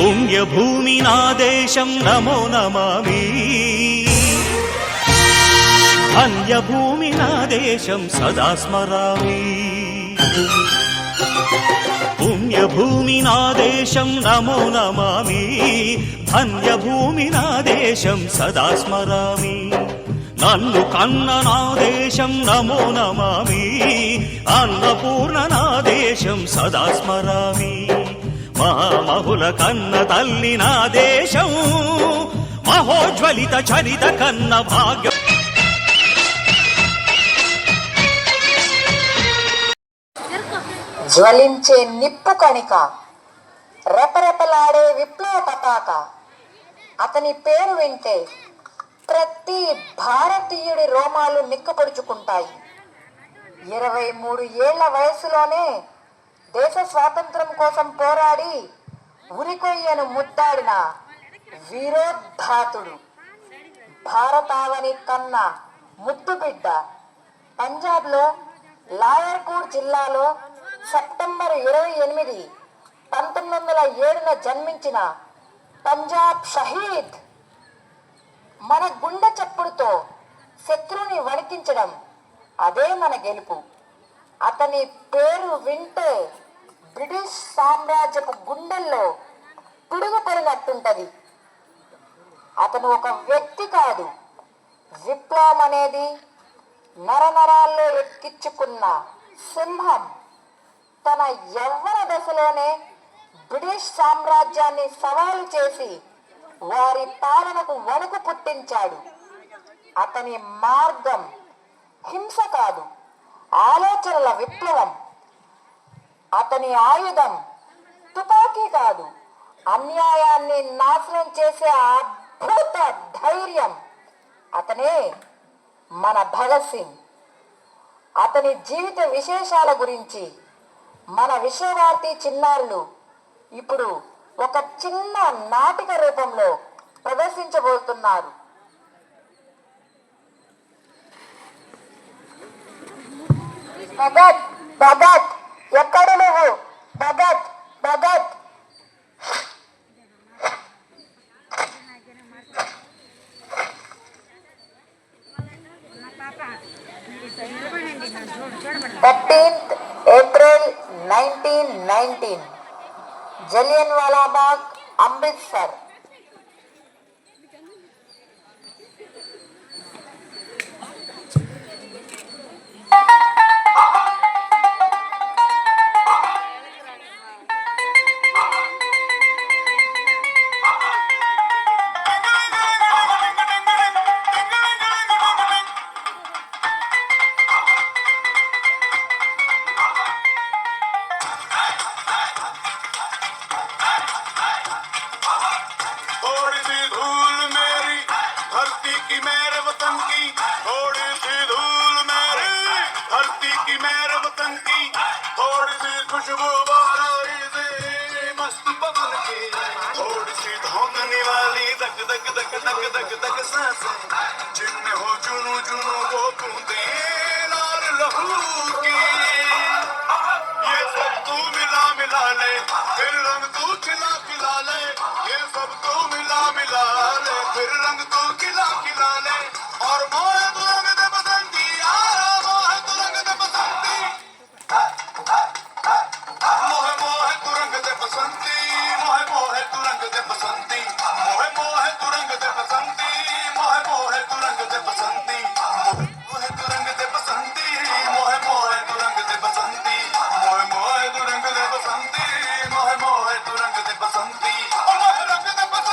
పుణ్యభూమి నా దేశం నమో నమామి, ధన్యభూమి నా దేశం సదా స్మరామి. పుణ్యభూమి నా దేశం నమో నమామి, ధన్యభూమి నా దేశం సదా స్మరామి. నన్ను కన్న నా దేశం నమో నమామి, అన్నపూర్ణ నా దేశం సదా స్మరామి. మహామహుల కన్న తల్లి నా దేశం, మహోజ్వలిత చరిత కన్న భాగ్యం. జ్వలించే నిప్పు కణిక, రెపరెపలాడే విప్లవ పతాక. అతని పేరు వింటే ప్రతి భారతీయుడి రోమాలు నిక్కపొడుచుకుంటాయి. 23 ఏళ్ల వయసులోనే దేశ స్వాతంత్రం కోసం పోరాడి ఉరికొయ్యను ముద్దాడిన వీరోద్ధాతుడు, భారతావని కన్న ముద్దుబిడ్డ. పంజాబ్లో లాయర్కూర్ జిల్లాలో సెప్టెంబర్ 28, 1907న జన్మించిన పంజాబ్ షహీద్. మన గుండె చప్పుడుతో శత్రువుని వణికించడం అదే మన గెలుపు. అతని పేరు వింటే బ్రిటిష్ సామ్రాజ్యపు గుండెల్లో పిడుగు పడినట్టుంటది. అతను ఒక వ్యక్తి కాదు, విప్లవం అనేది నరనరాల్లో ఎక్కించుకున్న సింహం. తన యవ్వన దశలోనే బ్రిటిష్ సామ్రాజ్యాన్ని సవాలు చేసి వారి పాలనకు వణుకు పుట్టించాడు. అతని మార్గం హింస కాదు, ఆలోచనల విప్లవం. అతని ఆయుధం తుపాకీ కాదు, అన్యాయాన్ని నాశనం చేసే అద్భుత ధైర్యం. అతనే మన భగత్ సింగ్. అతని జీవిత విశేషాల గురించి మన విశ్వభారతి చిన్నారులు ఇప్పుడు ఒక చిన్న నాటిక రూపంలో ప్రదర్శించబోతున్నారు. భగత్ భగత్ ఎక్కడ నువ్వు? భగత్ భగత్. April 1919, జలియన్వాలా బాగ్, అమృత్సర్. खुशबू बारारी से मस्त पवन की थोड़ी सी धोंकने वाली दक दक दक दक दक दक सांसें, जिनमें हो जुनू जुनू वो बूंदे लाल लहू की। ये सब तू मिला मिला ले, फिर रंग तू खिला खिला ले। ये सब तू मिला मिला ले, फिर रंग तू खिला खिला ले। और मोहे तू रंग दे बसंती यारा, मोहे तू रंग दे बसंती, मोहे मोहे तू रंग दे बसंती, मोहे मोहे तू रंग दे बसंती, मोहे मोहे तू रंग दे बसंती, मोहे मोहे तू रंग दे बसंती, मोहे तू रंग दे बसंती, मोहे मोहे तू रंग दे बसंती, मोहे मोहे तू रंग दे बसंती, मोहे मोहे तू रंग दे बसंती, मोहे रंग दे बसंती।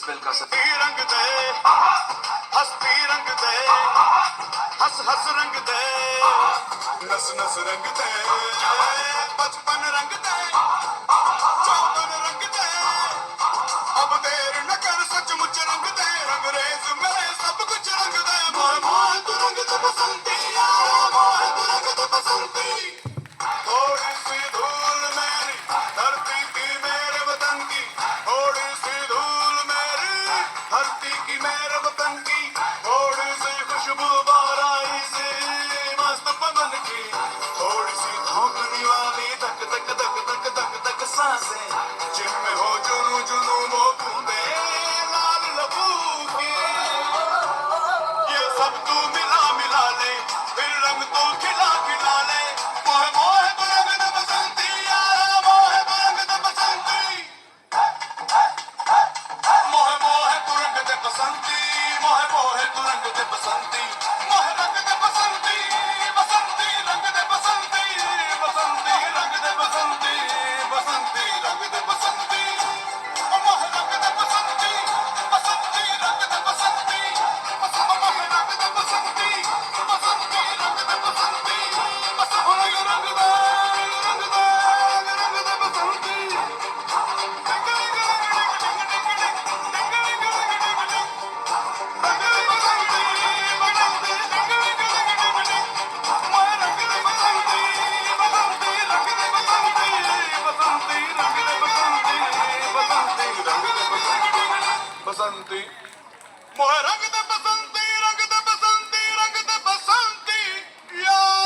स्पेल कर सकते रंग दे हस्ती रंग दे हंस हंस रंग दे नस नस रंग दे बचपन रंग दे चौपन रंग दे अब देर न कर सचमुच रंग दे रंगरेज में सब कुछ रंग दे मोह मोह तू रंग दे बसंती यारा मोह तू रंग दे बसंती थोड़ी सी धूल मेरी धरती की मेरे वतन की थोड़ी सी धूल मेरी धरती की मेरे वतन की थोड़ी सी खुशबू बाराई से मस्त पवन की थोड़ी सी धोखनी वाली धक धक धक धक धक धक सांसें जिनमें हो जुनू जुनू वो बूंदे लाल लबू की ये सब तू मिला मिला ले फिर रंग तो खिला खिला ले मोह मोह तू रंग दे बसंती यारा मोह तू रंग दे बसंती मोह मोह तू रंग दे बसंती मोह मोह तू रंग दे बसंती मोह रंग दे बसंती बसंती रंग दे बसंती बसंती रंग दे बसंती बसंती रंग दे बसंती मोह रंग दे बसंती बसंती रंग दे बसंती मोह रंग दे बसंती बसंती रंग दे बसंती बसंती रंग दे बसंती बसंती मोह रंग दे बसंती रंग दे बसंती रंग दे बसंती यारा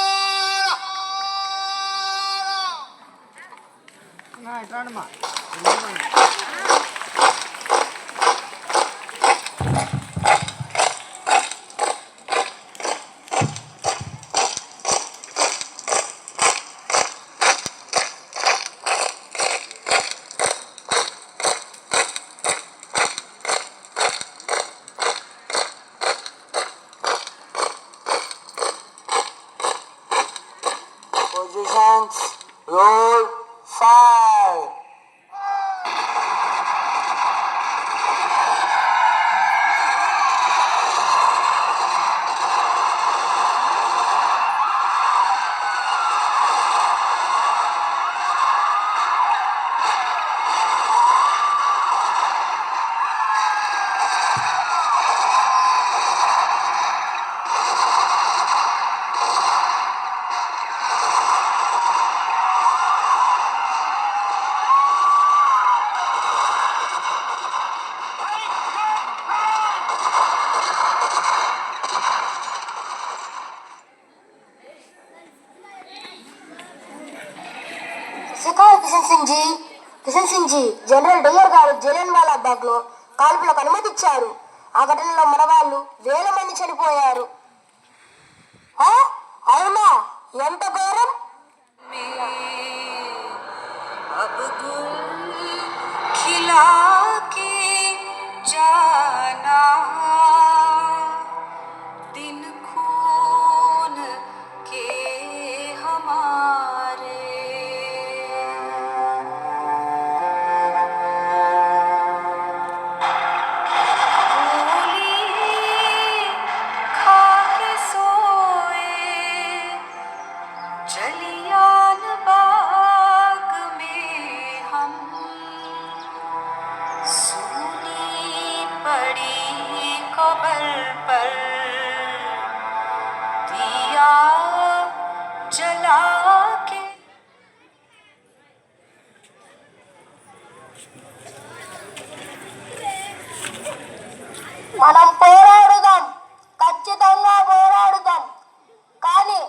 Positions, roll, fire. Shikhar Kishan Singh ji General Dyer గారు జలియన్వాలా బాగ్ లో కాల్పులకు అనుమతిచ్చారు. ఆ ఘటనలో మన వాళ్ళు వేల మంది చనిపోయారు. అవునా, ఎంత ఘోరం. अब गुल खिला के जाना दिन खून के हमारे गोली खा के सोए जलियान बाग में हम सूनी पड़ी कब्र पर दिया जला के మనం పోరాడుదాం, ఖచ్చితంగా పోరాడుదాం. కానీ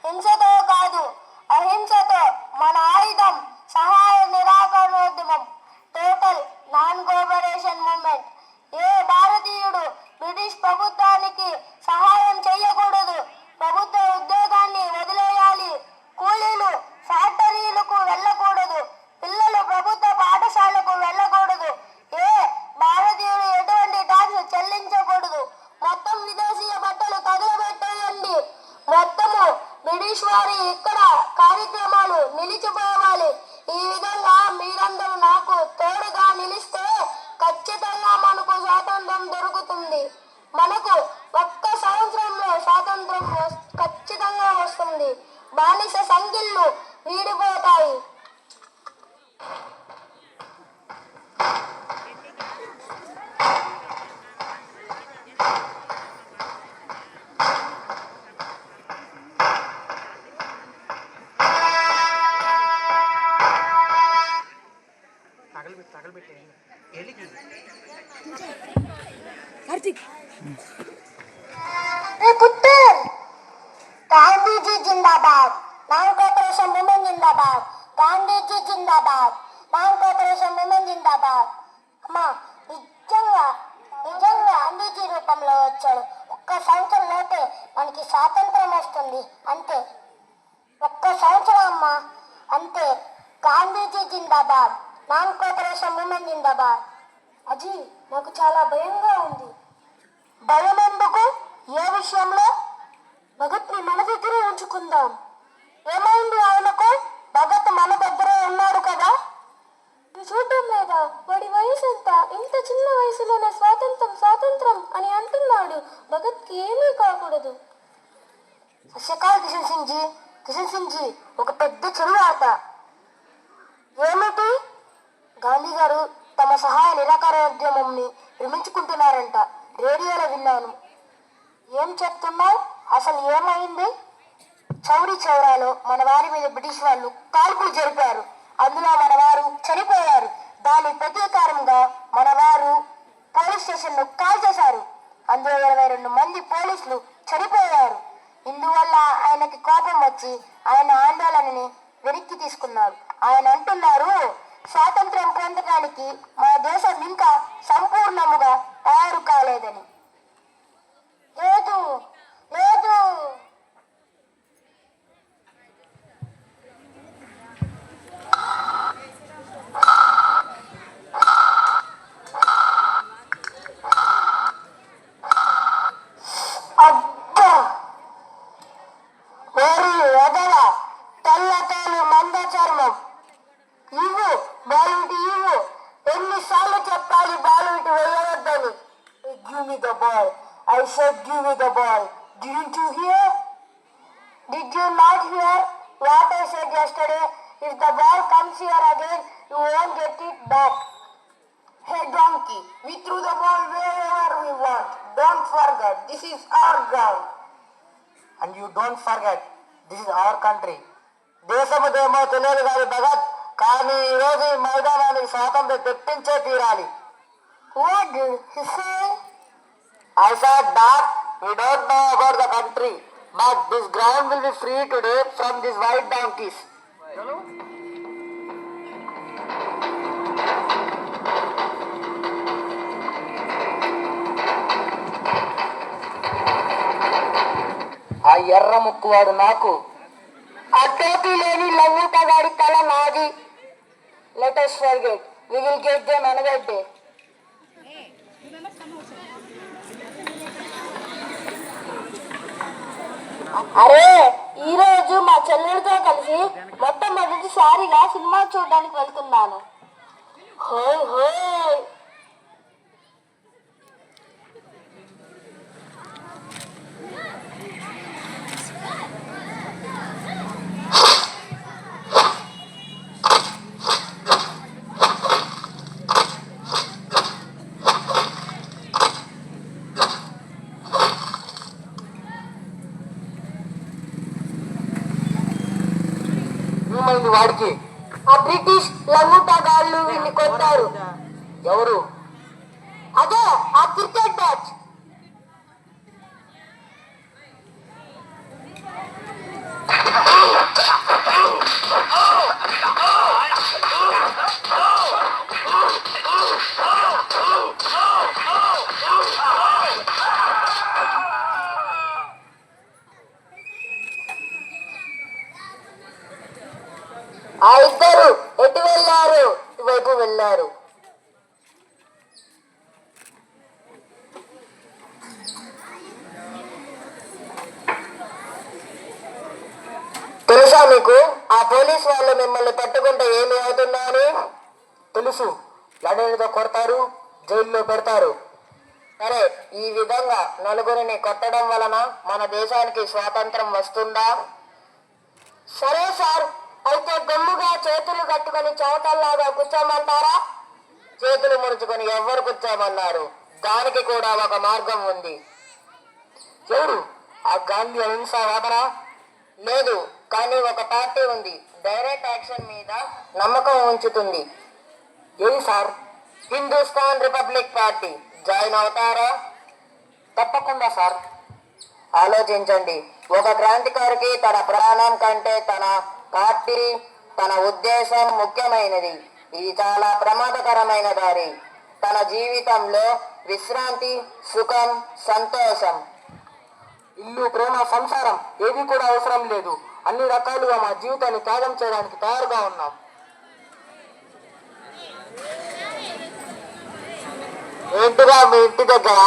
హింసతో కాదు, అహింసతో. మన ఆయుధం సహాయ నిరాకరణోద్యమం, టోటల్ నాన్ కోఆపరేషన్ మూవ్మెంట్. ఏ భారతీయుడు బ్రిటిష్ ప్రభుత్వానికి సహాయం చేయకూడదు. ప్రభుత్వ ఉద్యోగాన్ని వదిలేయాలి. కూలీలు ఫ్యాక్టరీలకు వెళ్ళకూడదు. పిల్లలు ప్రభుత్వ పాఠశాలకు వెళ్ళకూడదు. ఏ భారతీయుడు ఎటువంటి ట్యాక్స్ చెల్లించకూడదు. స్వాతంత్రం దొరుకుతుంది. మనకు ఒక్క సంవత్సరంలో స్వాతంత్రం ఖచ్చితంగా వస్తుంది. బానిస సంఖ్యలు వీడిపోతాయి. गांधीजी जिंदाबाद, नॉन कॉपरेशन वुमेन जिंदाबाद, गांधीजी जिंदाबाद, नॉन कॉपरेशन वुमेन जिंदाबाद. అమ్మా నిజంగా నిజంగా గాంధీజీ రూపంలో వచ్చాడు. ఒక్క సంవత్సరం లోపే మనకి స్వాతంత్రం వస్తుంది. అంతే, ఒక్క సంవత్సరం అమ్మా, అంతే. గాంధీజీ జిందాబాద్, నాన్ కోఆపరేషన్ మూమెంట్ జిందాబాద్. అజీ నాకు చాలా భయంగా ఉంది. భయం ఎందుకు? ఏ విషయంలో? భగత్ని మన దగ్గరే ఉంచుకుందాం. ఏమైంది ఆయనకు? భగత్ మన దగ్గరే ఉన్నాడు కదా. నువ్వు చూడటం లేదా? వాడి వయసు ఎంత? ఇంత చిన్న వయసులోనే స్వాతంత్రం స్వాతంత్రం అని అంటున్నాడు. భగత్కి ఏమీ కాకూడదు. సత్యకాల్ కిషన్ సింగ్ జీ, కిషన్ సింగ్ జీ, ఒక పెద్ద చెరువు ఆట. ఏమిటి? గాంధీ గారు తమ సహాయ నిరాకరణ ఉద్యమంని విరమించుకుంటున్నారంట. రేడియోలో విన్నాను. ఏం చెప్తున్నావు? అసలు ఏమైంది? చౌరీ చౌరాలో మన వారి మీద బ్రిటిష్ వాళ్ళు కాల్పులు జరిపారు. అందులో మన వారు చనిపోయారు. దాని ప్రతీకారంగా మన వారు పోలీస్ స్టేషన్ ను కాల్ చేశారు. అందులో 22 మంది పోలీసులు చనిపోయారు. ఇందువల్ల ఆయనకి కోపం వచ్చి ఆయన ఆందోళనని వెనక్కి తీసుకున్నారు. ఆయన అంటున్నారు, స్వాతంత్రం పొందడానికి మన దేశం ఇంకా సంపూర్ణముగా తయారు కాలేదని. లేదు లేదు, అబ్బా ఓరి వదల, తెల్లతోలు మంద చర్మం ఇవ్వు, బాలుటి ఇవ్వు. ఎన్నిసార్లు చెప్పాలి బాలుటి వేయవద్దని? Give me the ball. I said give me the ball. Didn't you hear? Did you not hear what I said yesterday? If the ball comes here again, you won't get it back. Hey donkey, we threw the ball wherever we want. Don't forget, this is our ground. And you don't forget, this is our country. దేశముదేమో తెలియదు కాదు భగత్, కానీ ఈరోజు ఈ మైదానానికి స్వాతంత్రం తెప్పించే తీరాలి. What did he say? I said that we don't know about the country, but this ground will be free today from these white donkeys. ఆ ఎర్ర ముక్కువాడు నాకు, ఆ టోపీ లేని లంగుటగాడి తల నాది. Let us forget, we will get them another day. అరే, ఈరోజు మా చెల్లెలతో కలిసి మొట్టమొదటిసారిగా సినిమా చూడడానికి వెళ్తున్నాను. హోయ్ హోయ్. వాడికి ఆ బ్రిటిష్ లంగుటగాళ్ళు వీళ్ళని కొట్టారు. ఎవరు? అదే ఆ క్రికెట్ మ్యాచ్. ఆ ఇద్దరు ఎటు వెళ్ళారు? ఇటువైపు వెళ్ళారు. తెలుసా మీకు ఆ పోలీస్ వాళ్ళు మిమ్మల్ని పట్టుకుంటే ఏమి అవుతుందా అని? తెలుసు, లండన్తో కొడతారు, జైల్లో పెడతారు. సరే, ఈ విధంగా నలుగురిని కొట్టడం వలన మన దేశానికి స్వాతంత్రం వస్తుందా? సరే సార్, అయితే గమ్ముగా చేతులు కట్టుకొని చవటల్లాగా కూర్చోమంటారా? చేతులు ముడుచుకొని ఎవ్వరు కూర్చోమన్నారు? దానికి కూడా ఒక మార్గం ఉంది. ఎవరు? ఆ గాంధీ అహింసావాదనా? లేదు, కానీ ఒక పార్టీ ఉంది, డైరెక్ట్ యాక్షన్ మీద నమ్మకం ఉంచుతుంది. ఏది sir? Hindustan republic party. Join అవుతారా? తప్పకుండా సార్. ఆలోచించండి, ఒక క్రాంతికారికి తన ప్రాణం కంటే తన పార్టీ, తన ఉద్దేశం ముఖ్యమైనది. ఇది చాలా ప్రమాదకరమైన దారి. తన జీవితంలో విశ్రాంతి, సుఖం, సంతోషం, ఇల్లు, ప్రేమ, సంసారం ఏది కూడా అవసరం లేదు. అన్ని రకాలుగా మా జీవితాన్ని త్యాగం చేయడానికి తయారుగా ఉన్నాం. ఏంటిగా మీ ఇంటి దగ్గర?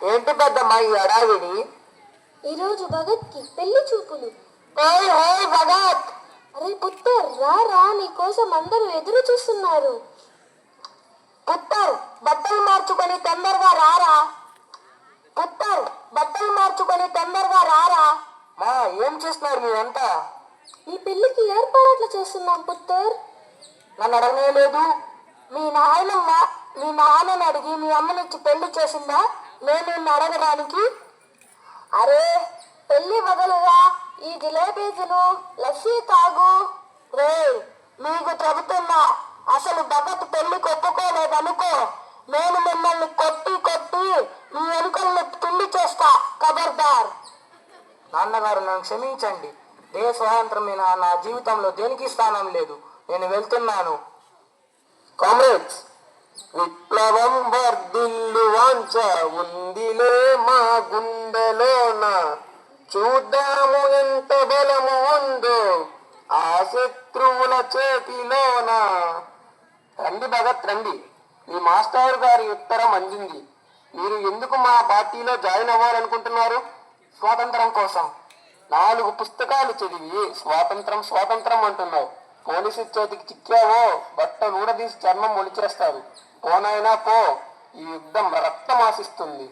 ఏంటి పెద్దమ్మా ఈ అడావిడి? ఈరోజు భగత్ కి పెళ్లి చూపులు. ఓయ్ హోయ్ భగత్! అరే పుత్తర్, రా నీ కోసం అందరూ ఎదురు చూస్తున్నారు. పుత్తర్, బట్టలు మార్చుకొని తొందరగా రారా. పుత్తర్, బట్టలు మార్చుకొని తొందరగా రారా. మా ఏం చేస్తున్నారు మీరంతా? నీ పెళ్లికి ఏర్పాట్లు చేస్తున్నాం పుత్తర్. నన్ను అడగనే లేదు. మీ నాయనమ్మ మీ నాన్నని అడిగి మీ అమ్మనిచ్చి పెళ్లి చేసిందా నేను నిన్ను అడగడానికి? అరే, పెళ్లి బదులుగా ఈ జిలేబీ తిను, లస్సీ తాగు. రే, మీకు చెబుతున్నా, అసలు భగత్ పెళ్లి ఒప్పుకోలేదనుకో, నేను మిమ్మల్ని కొట్టి కొట్టి మీ వెనుకల్ని తుండి చేస్తా. ఖబర్దార్. నాన్నగారు, నన్ను క్షమించండి. దేశ స్వాతంత్రమైన నా జీవితంలో దేనికి స్థానం లేదు. నేను వెళ్తున్నాను. కామ్రేడ్స్, విప్లవం వర్ధిల్లు వాంఛ ఉందిలే మా గుండెలోన. చూద్దాము ఎంత బలము ఉందో ఆ శత్రువుల చేతిలోన. రండి భగత్, రండి. మీ మాస్టర్ గారి ఉత్తరం అందింది. మీరు ఎందుకు మా పార్టీలో జాయిన్ అవ్వాలనుకుంటున్నారు? స్వాతంత్రం కోసం. 4 పుస్తకాలు చదివి స్వాతంత్రం స్వాతంత్రం అంటున్నావు. పోలీసు చేతికి చిక్కావో బట్టలు ఊడదీసి చర్మం ఒలిచేస్తారు. పోనైనా పో, ఈ యుద్ధం రక్తం ఆశిస్తుంది.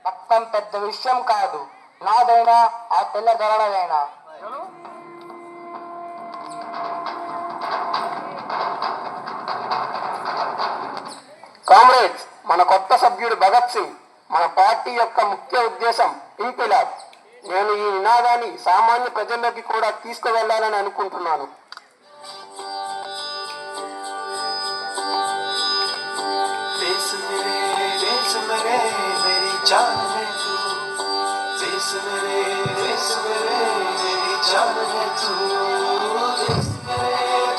రక్తం పెద్ద విషయం కాదు, నాదైనా ఆ తెల్ల గరడైనా. కామ్రేడ్స్, మన కొత్త సభ్యుడు భగత్ సింగ్. మన పార్టీ యొక్క ముఖ్య ఉద్దేశం ఇంకిలాబ్. నేను ఈ నినాదాన్ని సామాన్య ప్రజల్లోకి కూడా తీసుకువెళ్లాలని అనుకుంటున్నాను. देश मेरे मेरी जान है तू। देश मेरे मेरी जान है तू।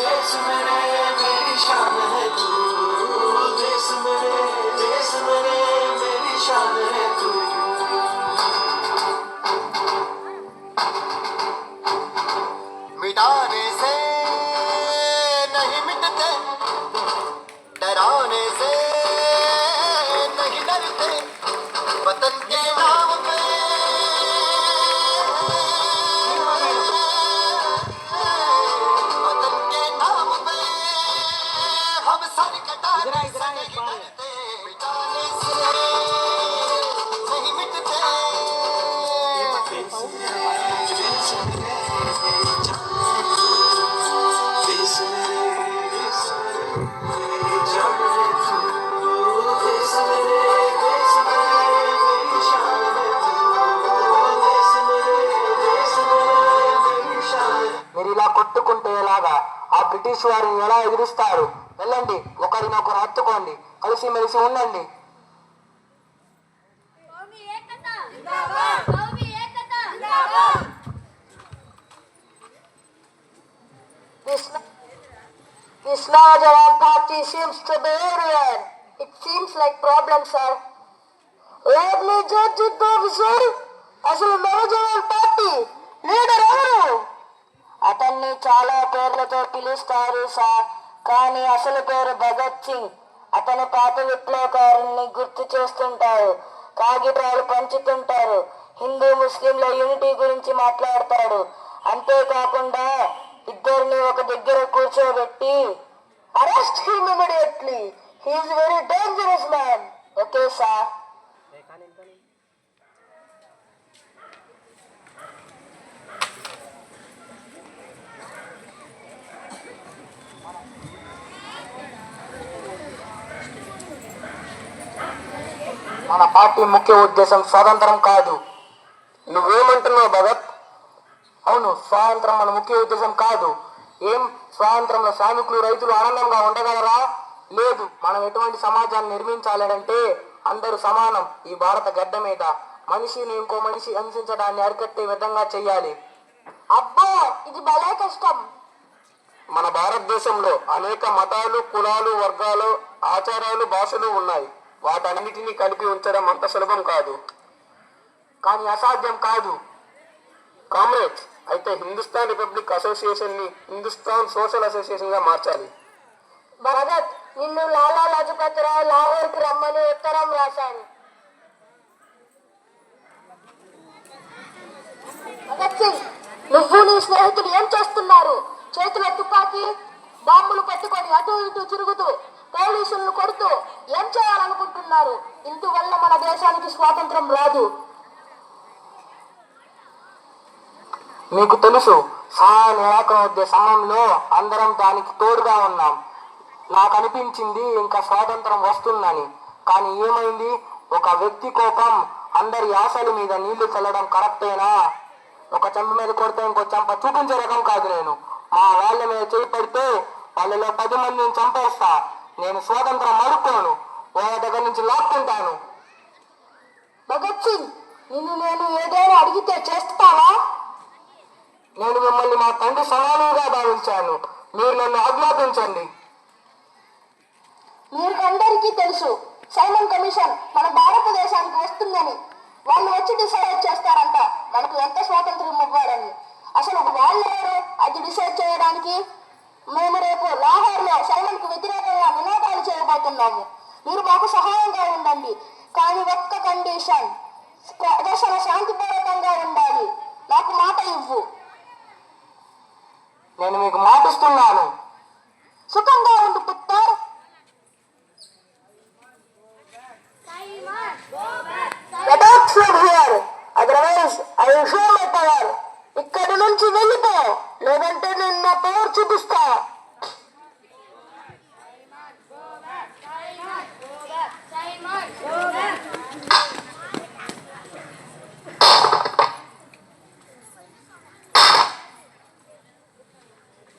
देश मेरे मेरी शान है तू। देश मेरे मेरी शान है तू। मिटाने से नहीं मिटते, डराने से नहीं डरते, वतन के नाम पे वतन के नाम पे हम सर कटाने से नहीं डरते, मिटाने से नहीं मिटते। మీరు ఇలా కొట్టుకుంటే ఎలాగా? ఆ బ్రిటిష్ వారిని ఎలా ఎదురిస్తారు? వెళ్ళండి, ఒకరినొకరు హత్తుకోండి, కలిసిమెలిసి ఉండండి. This Najawan party seems to be everywhere. It seems like problem, sir. ఎవరిని జడ్జితో విషయం? అసలు నవజవాన్ పార్టీ లీడర్ ఎవరు? అతన్ని చాలా పేర్లతో పిలుస్తారు సార్, కానీ అసలు పేరు భగత్ సింగ్. అతని పాత విప్లవకారుల్ని గుర్తు చేస్తుంటారు, కాగితాలు పంచుతుంటారు, హిందూ ముస్లింల యూనిటీ గురించి మాట్లాడతాడు. అంతేకాకుండా ఇద్దరిని ఒక దగ్గర కూర్చోబెట్టి arrest him immediately, he is very dangerous man. Okay sir. మన పార్టీ ముఖ్య ఉద్దేశం స్వాతంత్రం కాదు. నువ్వేమంటున్నావు భగత్? అవును, స్వాతంత్రం మన ముఖ్య ఉద్దేశం కాదు. ఏం స్వాతంత్రంలో శ్రామికులు రైతులు ఆనందంగా ఉండగలరా? లేదు. మనం ఎటువంటి సమాజాన్ని నిర్మించాలంటే అందరూ సమానం. ఈ భారత గడ్డ మీద మనిషిని ఇంకో మనిషి హింసించడాన్ని అరికట్టే విధంగా చెయ్యాలి. అబ్బో, ఇది భలే కష్టం. మన భారతదేశంలో అనేక మతాలు, కులాలు, వర్గాలు, ఆచారాలు, భాషలు ఉన్నాయి. వాటన్నిటినీ కలిపి ఉంచడం అంత సులభం కాదు, కానీ అసాధ్యం కాదు. కామ్రేడ్స్, అయితే హిందుస్థాన్ రిపబ్లిక్ అసోసియేషన్ ని హిందుస్థాన్ సోషల్ అసోసియేషన్ గా మార్చాలి. భరత్, నిన్ను లాలా లజపత్ రాయ్ లాహోర్కి రమ్మని ఉత్తరం రాశాను. భగత్ సింగ్, నువ్వు నీ స్నేహితులు ఏం చేస్తున్నారు? చేతిలో తుపాకీ, బాంబులు పట్టుకొని అటు ఇటు తిరుగుతూ పోలీసులను కొడుతూ ఏం చేయాలనుకుంటున్నారు? ఇందువల్ల మన దేశానికి స్వాతంత్రం రాదు. మీకు తెలుసు, సహాయ నిరాకరణ సమయంలో అందరం దానికి తోడుగా ఉన్నాం. నాకు అనిపించింది ఇంకా స్వాతంత్రం వస్తుందని. కానీ ఏమైంది? ఒక వ్యక్తి కోపం అందరి ఆశల మీద నీళ్లు చల్లడం కరెక్టేనా? ఒక చెంప మీద కొడితే ఇంకో చెంప చూపించే రకం కాదు నేను. మా వాళ్ళ మీద చేయి పడితే వాళ్ళలో 10 మందిని చంపేస్తా. నేను స్వాతంత్రం అడుక్కోను, వాళ్ళ దగ్గర నుంచి లాక్కుంటాను. భగత్ సింగ్, నిన్ను నేను ఏదైనా అడిగితే చేస్తావా? నేను మిమ్మల్ని మా తండ్రి సమానంగా భావించాను. మీరు నన్ను ఆజ్ఞాపించండి. మీకందరికీ తెలుసు, సైమన్ కమిషన్ మన భారతదేశానికి వస్తుందని. వాళ్ళు వచ్చి డిసైడ్ చేస్తారంట మనకు ఎంత స్వాతంత్రం ఇవ్వాలని. అసలు వాళ్ళెవరు అది డిసైడ్ చేయడానికి? మేము రేపు లాహోర్లో సైమన్ కు వ్యతిరేకంగా నినాదాలు చేయబోతున్నాము. మీరు మాకు సహాయంగా ఉండండి, కానీ ఒక్క కండిషన్, ప్రదర్శన శాంతిపూర్వకంగా ఉండాలి. నాకు మాట ఇవ్వు. నేను మీకు మాటిస్తున్నాను. సుఖంగా ఉండు పుత్ర్. Get out from here, otherwise I will show my power. ఇక్కడి నుంచి వెళ్ళిపో, లేదంటే నేను నా పవర్ చూపిస్తా.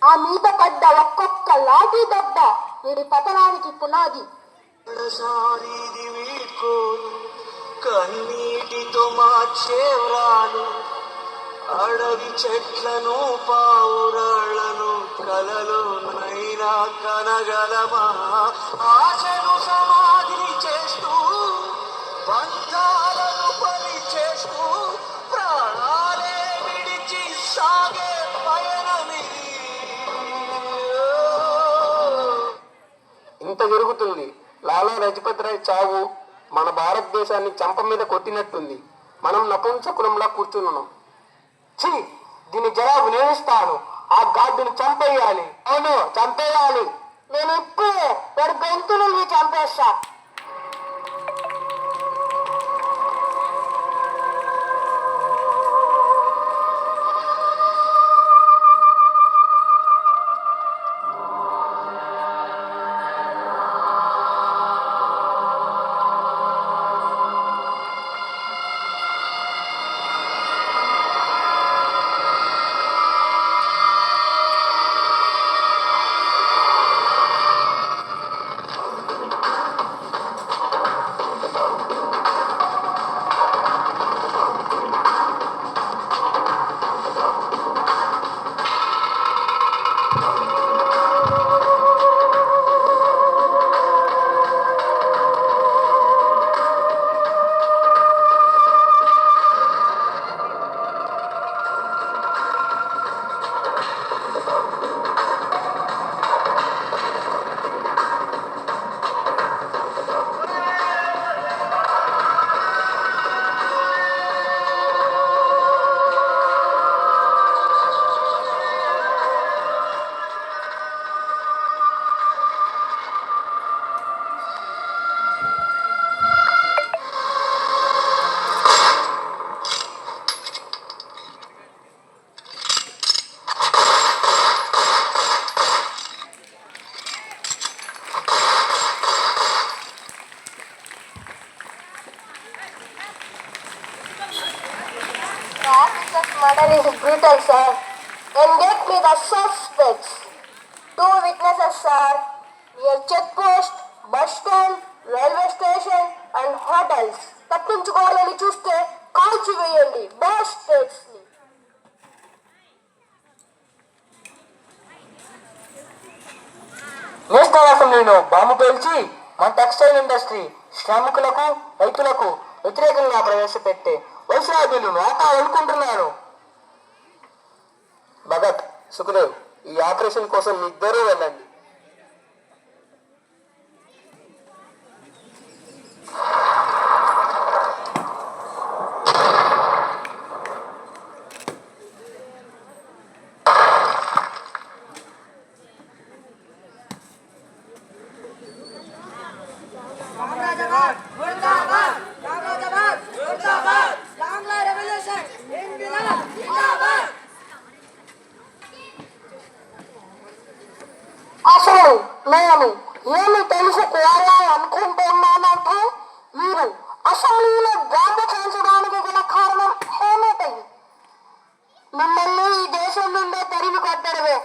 ఆ మీద పడ్డ ఒక్కొక్క లాఠీ దెబ్బ వీడి పతనానికి పునాది. కన్నీటితో మార్చేవ్రాలు అడవి చెట్లను పావురాళ్లను కలలో నైనా కనగలమా? ఆశను సమాధి చేస్తూ బంధాలను పని చేస్తూ ప్రాణాలే విడిచి సాగే పయనమిది. ఇంత జరుగుతుంది. లాలా లజపత్ రాయ్ చావు మన భారతదేశాన్ని చంప మీద కొట్టినట్టుంది. మనం నపుంసకులంలా కూర్చున్నాం. ఛీ, దీని జవాబు నేనిస్తాను. ఆ గాడ్డుని చంపేయాలి. అవును, చంపేయాలి. నేను ఇప్పుడు వాడి గొంతులు చంపేస్తా. The officer's murder is brutal, sir. And get me the suspects. 2 witnesses, sir. Near checkpost, bus stand, railway station and hotels. తప్పించుకోవాలని చూస్తే కాల్చివేయండి బాస్టర్స్ ని. నేషనల్ అసెంబ్లీలో బాంబు పేల్చి మన టెక్స్టైల్ ఇండస్ట్రీ శ్రామికులకు రైతులకు వ్యతిరేకంగా ప్రవేశపెట్టే వైస్రాయ బిల్లును అనుకుంటున్నాను. భగత్, సుఖదేవ్, ఈ ఆపరేషన్ కోసం మీ ఇద్దరూ వెళ్ళండి. అసలు నేను ఏమి తెలుసుకోవాలి అనుకుంటున్నానంటే మీరు అసెంబ్లీలో బాంబు చేయించడానికి గల కారణం ఏమిటి? మిమ్మల్ని ఈ దేశం నుండే తరిమి కొట్టడమే.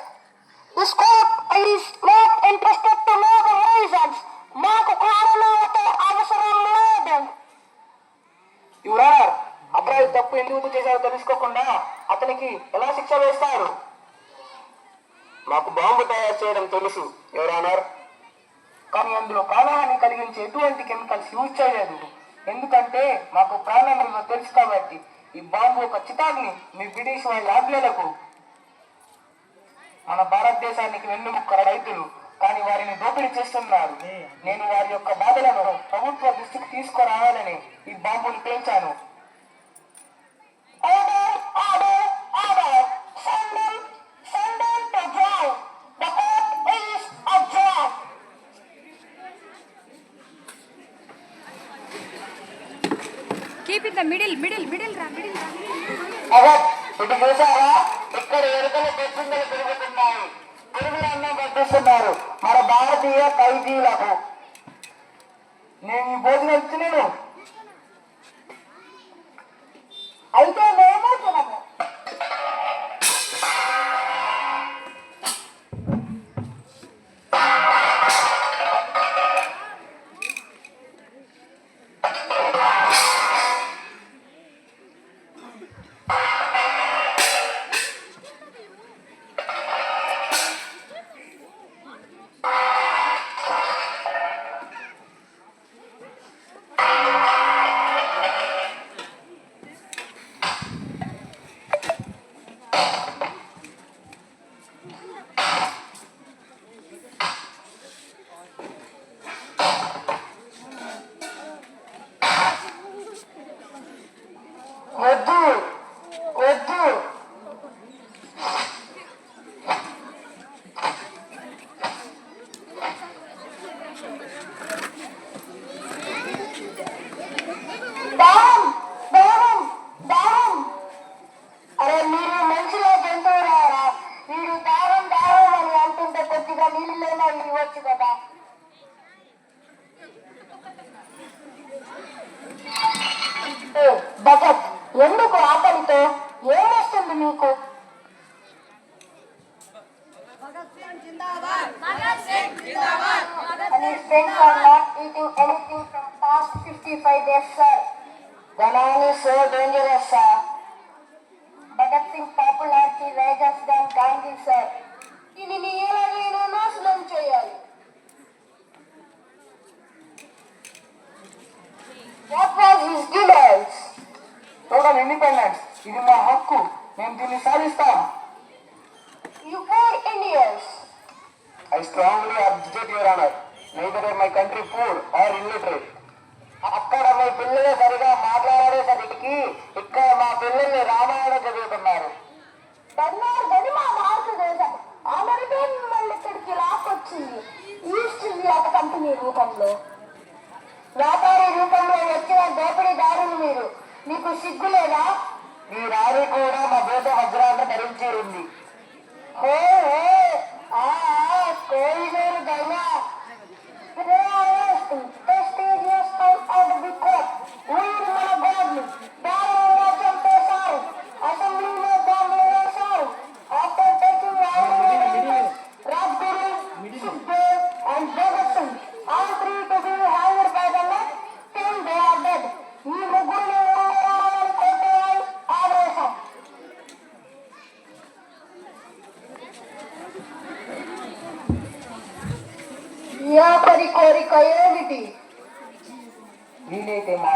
This court is not interested to know the reasons. మాకు కారణాలతో అవసరం లేదు. యువరానర్, అబ్బాయి తప్పు ఎందుకు చేశారో తెలుసుకోకుండా అతనికి ఎలా శిక్ష వేస్తారు? మాకు బాంబు తయారు చేయడం తెలుసు యువరానర్, కానీ అందులో ప్రాణహాని కలిగించే ఎటువంటి కెమికల్స్ యూజ్ చేయలేదు. ఎందుకంటే మాకు ప్రాణం విలువ తెలుసు కాబట్టి. ఈ బాంబు ఒక చితాగ్ని మీ బ్రిటిష్ వాళ్ళ ఆజ్ఞలకు. మన భారతదేశానికి వెన్నుముక్క రైతులు, కానీ వారిని దోపిడీ చేస్తున్నారు. నేను వారి యొక్క బాధలను ప్రభుత్వ దృష్టికి తీసుకురావాలని ఈ బాంబును పేల్చాను. Keep in the middle. ఇటు చూసారా, ఇక్కడ ఎరుకలు పెట్టుదలు పెరుగుతున్నాయి. పురుగులన్నీ పట్టిస్తున్నారు మన భారతీయ ఖైదీలకు. నేను ఈ భోజనం ఇచ్చినాను. అయితే మేము తినము. వద్దు వద్దు. దారం దారం దారం. అరే మీరు మనుషుల జంతువులారా, వీడు దారం దారం అని అంటుంటే కొద్దిగా నీళ్ళైనా ఇవ్వచ్చు కదా. భగత్, ఎందుకు ఆకలితో ఏమొస్తుంది మీకు? And his friends are not eating anything from past 55 days, sir. The man is so dangerous, sir. Bhagat Singh's popularity rises than Gandhi, sir. దీనిని ఎలాగైనా నాశనం చేయాలి. What was his demands? Total independence, ఇది మా హక్కు. మేము దీన్ని సాధిస్తాం. You poor Indians. I strongly object, Your Honor. Neither my country poor or illiterate. అక్కడ మీ పిల్లలు సరిగా మాట్లాడేసరికి ఇక్కడ మా పిల్లల్ని రామాయణం చదువుతున్నారు. బన్నారు గది మా భారతదేశం. ఆమెరికే మిమ్మల్ని ఇక్కడికి లాక్కొచ్చింది. ఈస్ట్ ఇండియా కంపెనీ రూపంలో, వ్యాపారి రూపంలో వచ్చిన దోపిడీదారులు మీరు. మీకు సిగ్గు లేదా? మీ రాణి కూడా మా దేశ వజ్రాన్ని ధరించి ఉంది. హో కోయిలేరు దైనా prestigious time and the court. మీరు మన గాడ్ని దారుణంగా చంపేశారు.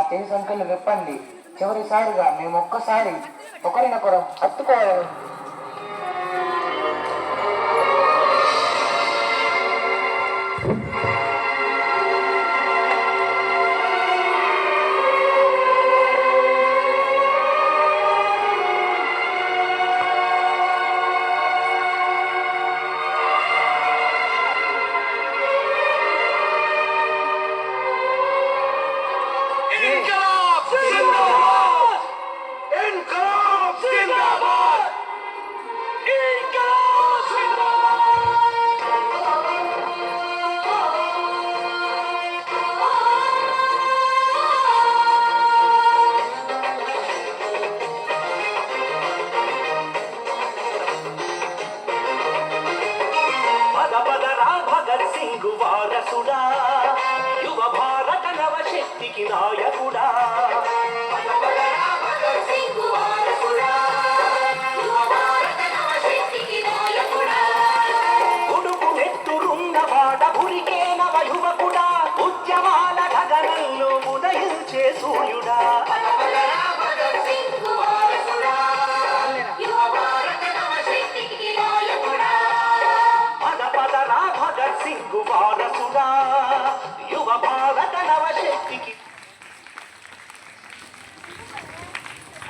చేయి సంఖ్యలు విప్పండి. చివరిసారిగా మేము ఒక్కసారి ఒకరినొకరు హత్తుకోవాలి. భగత్ సింగ్ వారసుడా, యువ భారత నవశక్తికి నాయకుడా. ఉడుకు నెత్తురున్న వాడ ఉరికే నవ యువకుడా, ఉద్యమాల గగనంలో ఉదయించే సూర్యుడా. భగత్ సింగ్ వారసుడా, యువ భారత నవశక్తికి.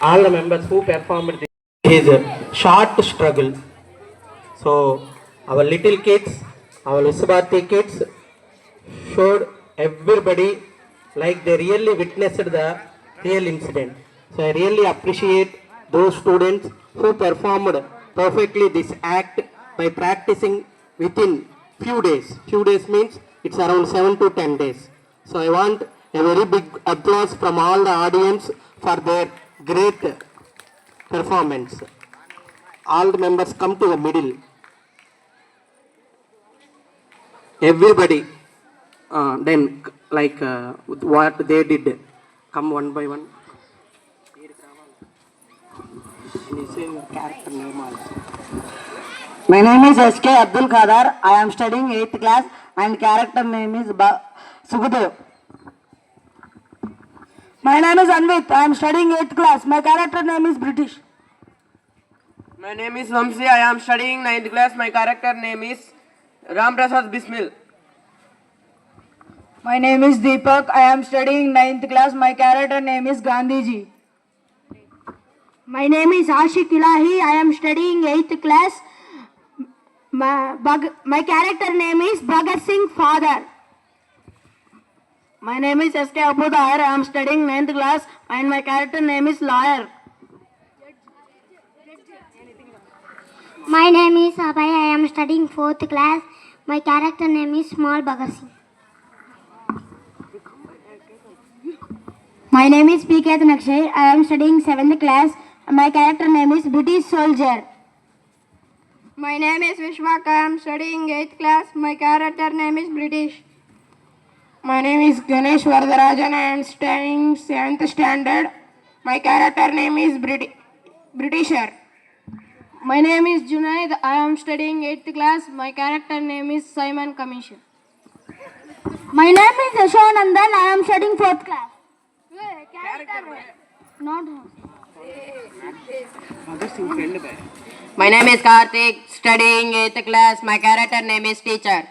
All the members who performed his short struggle. So our little kids, our Usabati kids showed everybody like they really witnessed the real incident. So I really appreciate those students who performed perfectly this act by practicing within few days. Few days means it's around 7 to 10 days. So I want a very big applause from all the audience for their great performance. All the members come to the middle. Everybody then like what they did, come one by one. Can you say your character name also? My name is S.K. Abdul Khadar. I am studying 8th class and character name is Sukhdev. My name is Anvit. I am studying 8th class. My character name is British. My name is Vamsi. I am studying 9th class. My character name is Ram Prasad Bismil. My name is Deepak. I am studying 9th class. My character name is Gandhiji. My name is Ashik Ilahi. I am studying 8th class. My character name is Bhagat Singh father. My name is S.K. Abu Tahir. I am studying 9th class and my character name is lawyer. My name is Abhay. I am studying 4th class. My character name is Small Bhagat Singh. My name is P. K. Nakshay. I am studying 7th class. My character name is British soldier. My name is Vishwak. I am studying 8th class. My character name is British. My name is Ganesh Vardarajan. I am studying 7th standard. My character name is Britisher. My name is Junaid. I am studying 8th class. My character name is Simon Commission. My name is Yashanandan. I am studying 4th class. Not My name is Karthik. Studying 8th class. My character name is Teacher.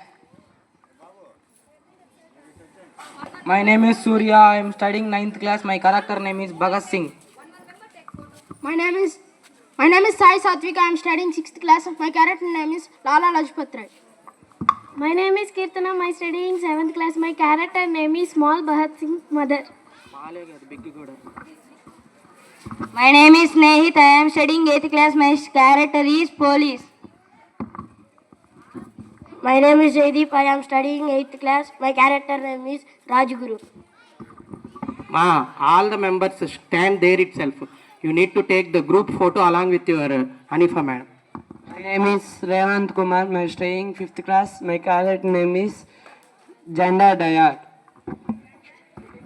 My name is Surya. I am studying 9th class. My character name is Bhagat Singh. My name is Sai Satvik. I am studying 6th class. My character name is Lala Lajpat Rai. My name is Kirtana. I am studying 7th class. My character name is Small Bhagat Singh mother. My name is Nehit. I am studying 8th class. My character is police. My name is Jaydeep. I am studying 8th class. My character name is Rajguru. All the members stand there itself. You need to take the group photo along with your Hanifa madam. My name is Revant Kumar. I am studying 5th class. My character name is Janda Dayal.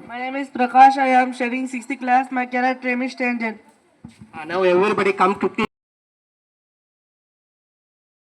My name is Prakash. I am studying 6th class. My character name is Tanjan. Now everybody come quickly.